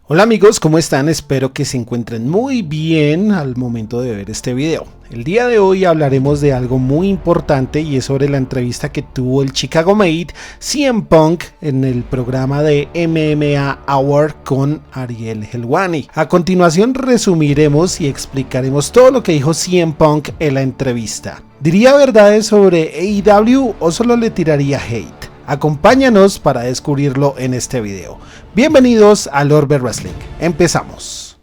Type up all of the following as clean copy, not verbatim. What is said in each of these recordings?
Hola amigos, ¿cómo están? Espero que se encuentren muy bien al momento de ver este video. El día de hoy hablaremos de algo muy importante y es sobre la entrevista que tuvo el Chicago Med CM Punk en el programa de MMA Hour con Ariel Helwani. A continuación resumiremos y explicaremos todo lo que dijo CM Punk en la entrevista. ¿Diría verdades sobre AEW o solo le tiraría hate? Acompáñanos para descubrirlo en este video. Bienvenidos a Lorber Wrestling. Empezamos.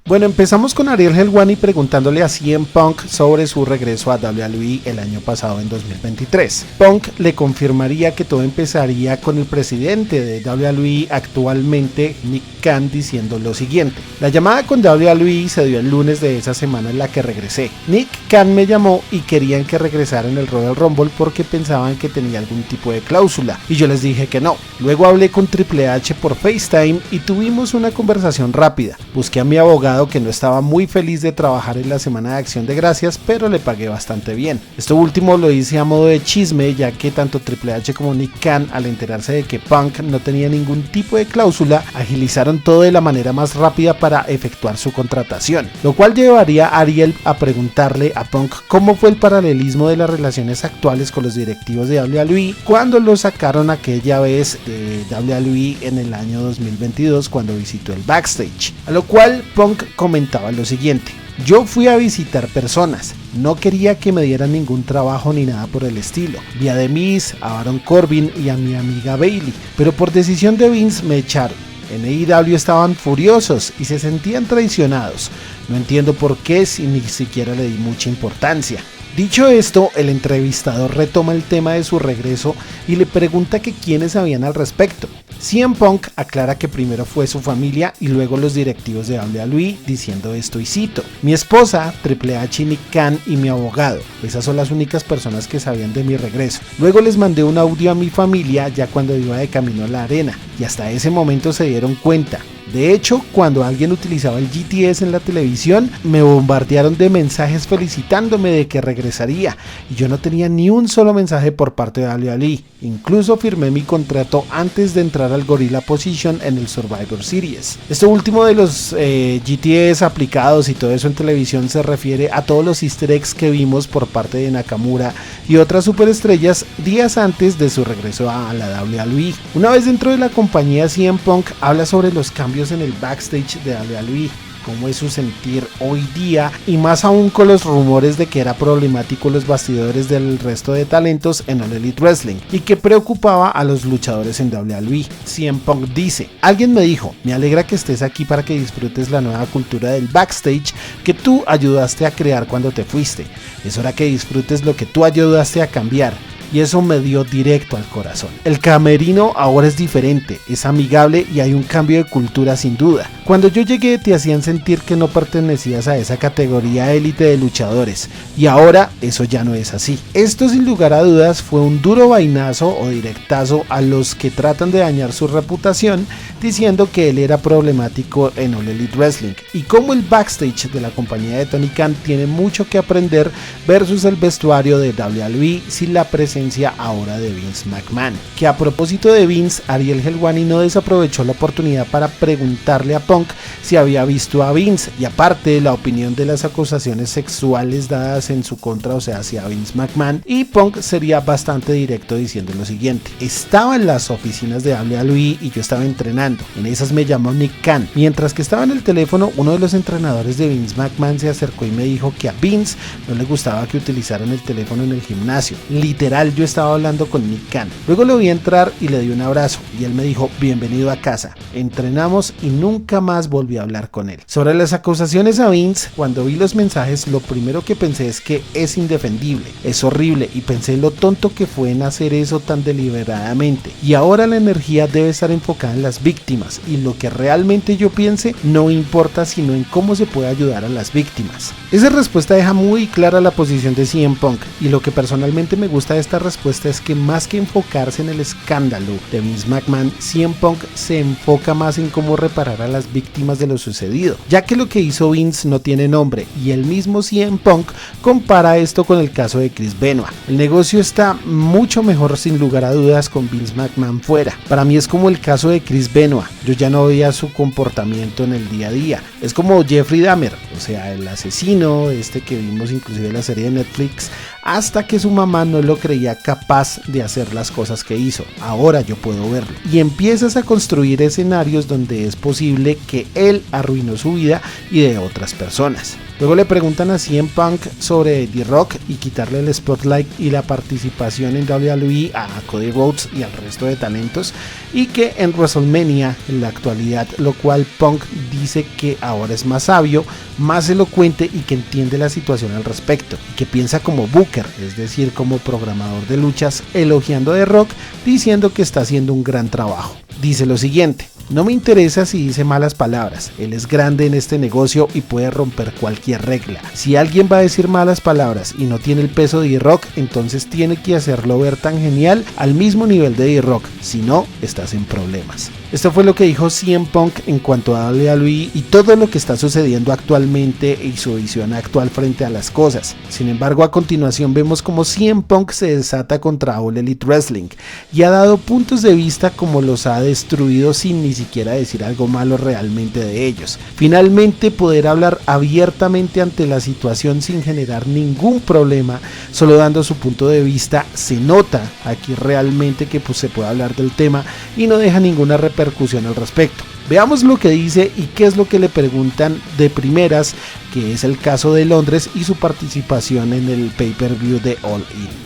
Bueno, empezamos con Ariel Helwani preguntándole a CM Punk sobre su regreso a WWE el año pasado en 2023. Punk le confirmaría que todo empezaría con el presidente de WWE actualmente, Nick Khan, diciendo lo siguiente: la llamada con WWE se dio el lunes de esa semana en la que regresé. Nick Khan me llamó y querían que regresara en el Royal Rumble porque pensaban que tenía algún tipo de cláusula y yo les dije que no. Luego hablé con Triple H por FaceTime y tuvimos una conversación rápida. Busqué a mi abogado, que no estaba muy feliz de trabajar en la semana de Acción de Gracias, pero le pagué bastante bien. Esto último lo hice a modo de chisme, ya que tanto Triple H como Nick Khan, al enterarse de que Punk no tenía ningún tipo de cláusula, agilizaron todo de la manera más rápida para efectuar su contratación, lo cual llevaría a Ariel a preguntarle a Punk cómo fue el paralelismo de las relaciones actuales con los directivos de WWE cuando lo sacaron aquella vez de WWE en el año 2022 cuando visitó el backstage, a lo cual Punk comentaba lo siguiente: yo fui a visitar personas, no quería que me dieran ningún trabajo ni nada por el estilo. Vi a The Miz, a Baron Corbin y a mi amiga Bayley, pero por decisión de Vince me echaron. En AEW estaban furiosos y se sentían traicionados. No entiendo por qué, si ni siquiera le di mucha importancia. Dicho esto, el entrevistador retoma el tema de su regreso y le pregunta que quiénes sabían al respecto. CM Punk aclara que primero fue su familia y luego los directivos de WWE, diciendo esto y cito: mi esposa, Triple H, Nick Khan y mi abogado, esas son las únicas personas que sabían de mi regreso. Luego les mandé un audio a mi familia ya cuando iba de camino a la arena y hasta ese momento se dieron cuenta. De hecho, cuando alguien utilizaba el GTS en la televisión, me bombardearon de mensajes felicitándome de que regresaría y yo no tenía ni un solo mensaje por parte de WWE. Incluso firmé mi contrato antes de entrar al Gorilla Position en el Survivor Series. Esto último de los GTS aplicados y todo eso en televisión se refiere a todos los easter eggs que vimos por parte de Nakamura y otras superestrellas días antes de su regreso a la WWE. Una vez dentro de la compañía, CM Punk habla sobre los cambios en el backstage de WWE, cómo es su sentir hoy día y más aún con los rumores de que era problemático los bastidores del resto de talentos en All Elite Wrestling y que preocupaba a los luchadores en WWE. CM Punk dice: alguien me dijo, me alegra que estés aquí para que disfrutes la nueva cultura del backstage que tú ayudaste a crear cuando te fuiste. Es hora que disfrutes lo que tú ayudaste a cambiar. Y eso me dio directo al corazón. El camerino ahora es diferente, es amigable y hay un cambio de cultura sin duda. Cuando yo llegué te hacían sentir que no pertenecías a esa categoría élite de luchadores y ahora eso ya no es así. Esto sin lugar a dudas fue un duro vainazo o directazo a los que tratan de dañar su reputación diciendo que él era problemático en All Elite Wrestling y cómo el backstage de la compañía de Tony Khan tiene mucho que aprender versus el vestuario de WWE sin la presencia ahora de Vince McMahon. Que a propósito de Vince, Ariel Helwani no desaprovechó la oportunidad para preguntarle a Punk si había visto a Vince y aparte la opinión de las acusaciones sexuales dadas en su contra, o sea hacia Vince McMahon, y Punk sería bastante directo diciendo lo siguiente: estaba en las oficinas de WWE y yo estaba entrenando, en esas me llamó Nick Khan, mientras que estaba en el teléfono uno de los entrenadores de Vince McMahon se acercó y me dijo que a Vince no le gustaba que utilizaran el teléfono en el gimnasio. Literal, yo estaba hablando con Nick Khan. Luego lo vi entrar y le di un abrazo y él me dijo: bienvenido a casa. Entrenamos y nunca más volví a hablar con él. Sobre las acusaciones a Vince, cuando vi los mensajes lo primero que pensé es que es indefendible, es horrible y pensé lo tonto que fue en hacer eso tan deliberadamente y ahora la energía debe estar enfocada en las víctimas y lo que realmente yo piense no importa sino en cómo se puede ayudar a las víctimas. Esa respuesta deja muy clara la posición de CM Punk y lo que personalmente me gusta de esta esta respuesta es que más que enfocarse en el escándalo de Vince McMahon, CM Punk se enfoca más en cómo reparar a las víctimas de lo sucedido, ya que lo que hizo Vince no tiene nombre y el mismo CM Punk compara esto con el caso de Chris Benoit. El negocio está mucho mejor sin lugar a dudas con Vince McMahon fuera. Para mí es como el caso de Chris Benoit, yo ya no veía su comportamiento en el día a día. Es como Jeffrey Dahmer, o sea, el asesino que vimos inclusive en la serie de Netflix, hasta que su mamá no lo creía capaz de hacer las cosas que hizo. Ahora yo puedo verlo. Y empiezas a construir escenarios donde es posible que él arruinó su vida y de otras personas. Luego le preguntan a CM Punk sobre The Rock y quitarle el spotlight y la participación en WWE a Cody Rhodes y al resto de talentos, y que en WrestleMania en la actualidad, lo cual Punk dice que ahora es más sabio, más elocuente y que entiende la situación al respecto, y que piensa como Booker, es decir, como programador de luchas, elogiando a The Rock, diciendo que está haciendo un gran trabajo. Dice lo siguiente: no me interesa si dice malas palabras, él es grande en este negocio y puede romper cualquier regla. Si alguien va a decir malas palabras y no tiene el peso de D-Rock, entonces tiene que hacerlo ver tan genial al mismo nivel de D-Rock, si no, estás en problemas. Esto fue lo que dijo CM Punk en cuanto a WWE y todo lo que está sucediendo actualmente y su visión actual frente a las cosas. Sin embargo, a continuación vemos como CM Punk se desata contra All Elite Wrestling y ha dado puntos de vista como los ha destruido sin ni siquiera decir algo malo realmente de ellos. Finalmente, poder hablar abiertamente ante la situación sin generar ningún problema, solo dando su punto de vista, se nota aquí realmente que se puede hablar del tema y no deja ninguna repercusión al respecto. Veamos lo que dice y qué es lo que le preguntan de primeras, que es el caso de Londres y su participación en el pay-per-view de All In.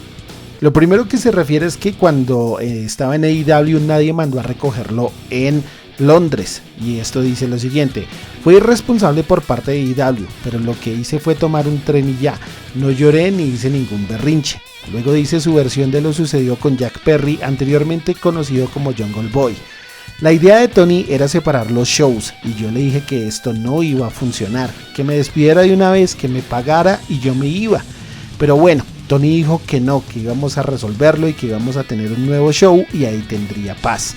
Lo primero que se refiere es que cuando estaba en AEW nadie mandó a recogerlo en Londres, y esto dice lo siguiente: fue irresponsable por parte de AEW, pero lo que hice fue tomar un tren y ya, no lloré ni hice ningún berrinche. Luego dice su versión de lo sucedido con Jack Perry, anteriormente conocido como Jungle Boy. La idea de Tony era separar los shows y yo le dije que esto no iba a funcionar, que me despidiera de una vez, que me pagara y yo me iba. Pero bueno, Tony dijo que no, que íbamos a resolverlo y que íbamos a tener un nuevo show y ahí tendría paz.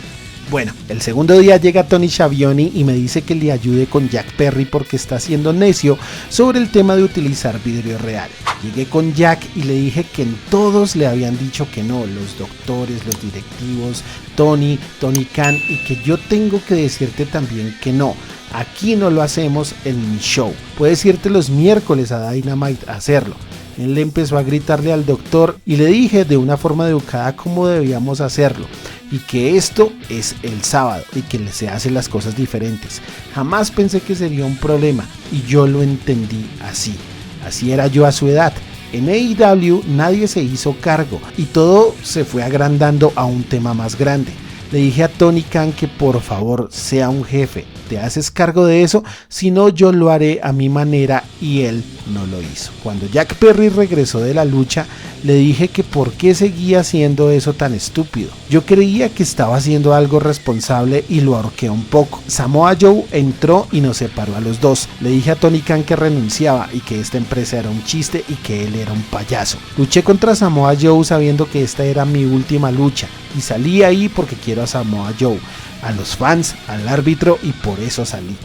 Bueno, el segundo día llega Tony Schiavone y me dice que le ayude con Jack Perry porque está siendo necio sobre el tema de utilizar vidrio real. Llegué con Jack y le dije que en todos le habían dicho que no, los doctores, los directivos, Tony Khan, y que yo tengo que decirte también que no. Aquí no lo hacemos en mi show. Puedes irte los miércoles a Dynamite a hacerlo. Él le empezó a gritarle al doctor y le dije de una forma educada cómo debíamos hacerlo y que esto es el sábado y que se hacen las cosas diferentes. Jamás pensé que sería un problema y yo lo entendí así. Así era yo a su edad. En AEW nadie se hizo cargo y todo se fue agrandando a un tema más grande. Le dije a Tony Khan que por favor sea un jefe, te haces cargo de eso, si no yo lo haré a mi manera, y él no lo hizo. Cuando Jack Perry regresó de la lucha, le dije que por qué seguía haciendo eso tan estúpido. Yo creía que estaba haciendo algo responsable y lo ahorqué un poco. Samoa Joe entró y nos separó a los dos. Le dije a Tony Khan que renunciaba y que esta empresa era un chiste y que él era un payaso. Luché contra Samoa Joe sabiendo que esta era mi última lucha y salí ahí porque quiero a Samoa Joe, a los fans, al árbitro, y por eso salí.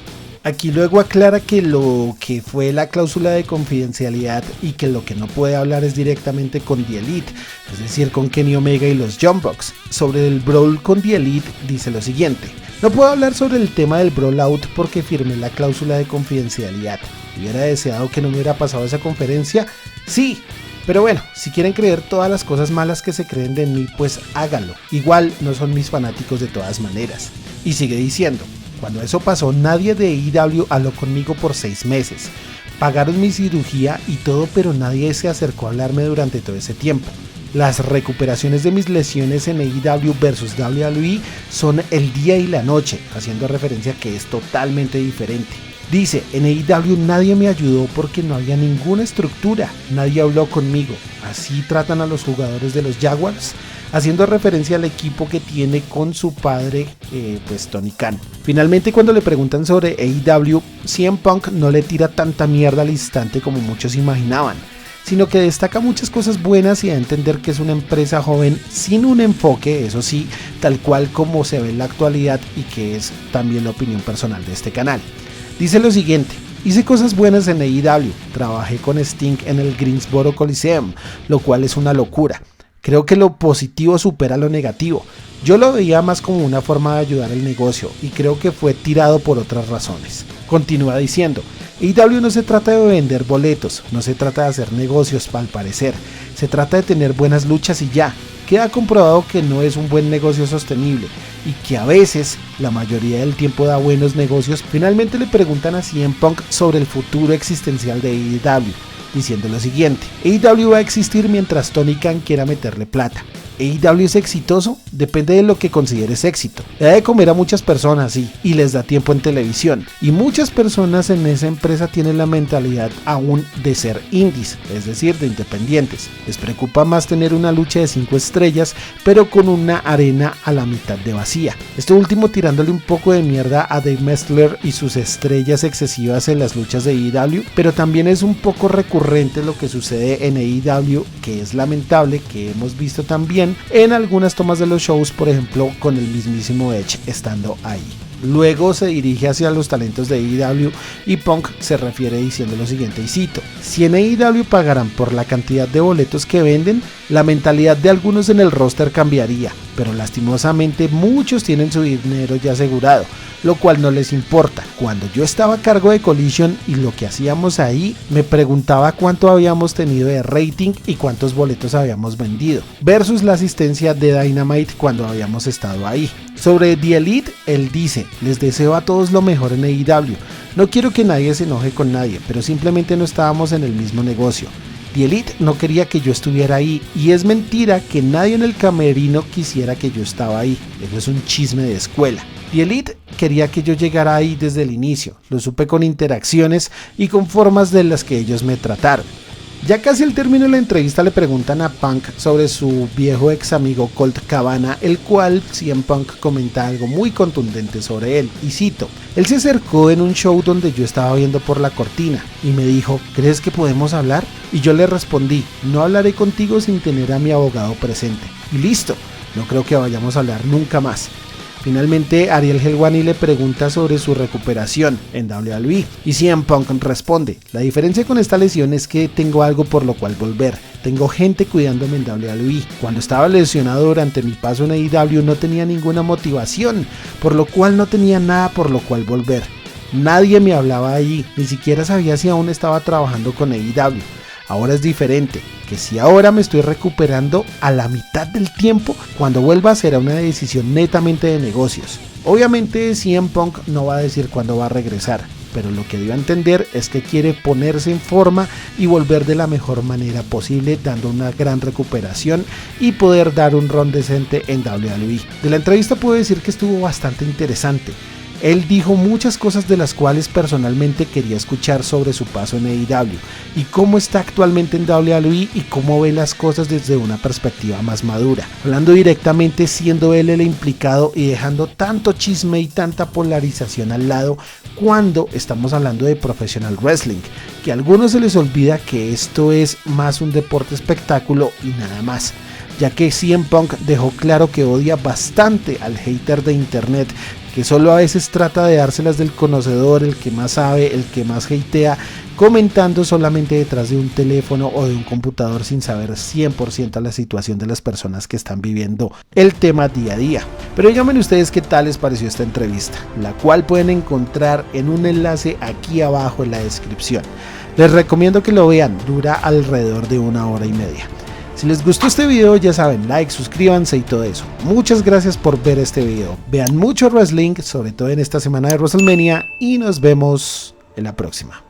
Aquí luego aclara que lo que fue la cláusula de confidencialidad y que lo que no puede hablar es directamente con The Elite, es decir, con Kenny Omega y los Young Bucks. Sobre el brawl con The Elite dice lo siguiente: no puedo hablar sobre el tema del brawl out porque firmé la cláusula de confidencialidad. ¿Hubiera deseado que no me hubiera pasado esa conferencia? Sí. Pero bueno, si quieren creer todas las cosas malas que se creen de mí, pues háganlo. Igual no son mis fanáticos de todas maneras. Y sigue diciendo: cuando eso pasó, nadie de AEW habló conmigo por 6 meses. Pagaron mi cirugía y todo, pero nadie se acercó a hablarme durante todo ese tiempo. Las recuperaciones de mis lesiones en AEW versus WWE son el día y la noche, haciendo referencia a que es totalmente diferente. Dice, en AEW nadie me ayudó porque no había ninguna estructura, nadie habló conmigo. Así tratan a los jugadores de los Jaguars, haciendo referencia al equipo que tiene con su padre, pues Tony Khan. Finalmente, cuando le preguntan sobre AEW, CM Punk no le tira tanta mierda al instante como muchos imaginaban. sino que destaca muchas cosas buenas y da a entender que es una empresa joven sin un enfoque, eso sí, tal cual como se ve en la actualidad y que es también la opinión personal de este canal. Dice lo siguiente: hice cosas buenas en AEW, trabajé con Sting en el Greensboro Coliseum, lo cual es una locura. Creo que lo positivo supera lo negativo. Yo lo veía más como una forma de ayudar al negocio y creo que fue tirado por otras razones. Continúa diciendo: AEW no se trata de vender boletos, no se trata de hacer negocios al parecer, se trata de tener buenas luchas y ya. Queda comprobado que no es un buen negocio sostenible y que a veces, la mayoría del tiempo da buenos negocios. Finalmente le preguntan a CM Punk sobre el futuro existencial de AEW, diciendo lo siguiente: AEW va a existir mientras Tony Khan quiera meterle plata. ¿AEW es exitoso? Depende de lo que consideres éxito. Le da de comer a muchas personas, sí, y les da tiempo en televisión. Y muchas personas en esa empresa tienen la mentalidad aún de ser indies, es decir, de independientes. Les preocupa más tener una lucha de 5 estrellas, pero con una arena a la mitad de vacía. Esto último tirándole un poco de mierda a Dave Meltzer y sus estrellas excesivas en las luchas de AEW, pero también es un poco recurrente lo que sucede en AEW, que es lamentable, que hemos visto también en algunas tomas de los shows, por ejemplo con el mismísimo Edge estando ahí. Luego se dirige hacia los talentos de AEW y Punk se refiere diciendo lo siguiente, y cito: si en AEW pagaran por la cantidad de boletos que venden, la mentalidad de algunos en el roster cambiaría, pero lastimosamente muchos tienen su dinero ya asegurado, lo cual no les importa. Cuando yo estaba a cargo de Collision y lo que hacíamos ahí, me preguntaba cuánto habíamos tenido de rating y cuántos boletos habíamos vendido, versus la asistencia de Dynamite cuando habíamos estado ahí. Sobre The Elite, él dice: les deseo a todos lo mejor en AEW, no quiero que nadie se enoje con nadie, pero simplemente no estábamos en el mismo negocio. The Elite no quería que yo estuviera ahí y es mentira que nadie en el camerino quisiera que yo estaba ahí, eso es un chisme de escuela. The Elite quería que yo llegara ahí desde el inicio, lo supe con interacciones y con formas de las que ellos me trataron. Ya casi al término de la entrevista le preguntan a Punk sobre su viejo ex amigo Colt Cabana, el cual CM Punk comenta algo muy contundente sobre él, y cito: él se acercó en un show donde yo estaba viendo por la cortina y me dijo: ¿crees que podemos hablar? Y yo le respondí: no hablaré contigo sin tener a mi abogado presente. Y listo, no creo que vayamos a hablar nunca más. Finalmente, Ariel Helwani le pregunta sobre su recuperación en WWE y CM Punk responde: la diferencia con esta lesión es que tengo algo por lo cual volver. Tengo gente cuidándome en WWE. Cuando estaba lesionado durante mi paso en AEW no tenía ninguna motivación, por lo cual no tenía nada por lo cual volver. Nadie me hablaba allí, ni siquiera sabía si aún estaba trabajando con AEW. Ahora es diferente, que si ahora me estoy recuperando a la mitad del tiempo, cuando vuelva será una decisión netamente de negocios. Obviamente CM Punk no va a decir cuándo va a regresar, pero lo que dio a entender es que quiere ponerse en forma y volver de la mejor manera posible, dando una gran recuperación y poder dar un run decente en WWE. De la entrevista puedo decir que estuvo bastante interesante. Él dijo muchas cosas de las cuales personalmente quería escuchar sobre su paso en AEW y cómo está actualmente en WWE y cómo ve las cosas desde una perspectiva más madura, hablando directamente, siendo él el implicado y dejando tanto chisme y tanta polarización al lado cuando estamos hablando de professional wrestling, que a algunos se les olvida que esto es más un deporte espectáculo y nada más, ya que CM Punk dejó claro que odia bastante al hater de internet, que solo a veces trata de dárselas del conocedor, el que más sabe, el que más hatea, comentando solamente detrás de un teléfono o de un computador sin saber 100% la situación de las personas que están viviendo el tema día a día. Pero díganme ustedes qué tal les pareció esta entrevista, la cual pueden encontrar en un enlace aquí abajo en la descripción. Les recomiendo que lo vean, dura alrededor de 1 hora y media. Si les gustó este video, ya saben, like, suscríbanse y todo eso. Muchas gracias por ver este video. Vean mucho wrestling, sobre todo en esta semana de WrestleMania, y nos vemos en la próxima.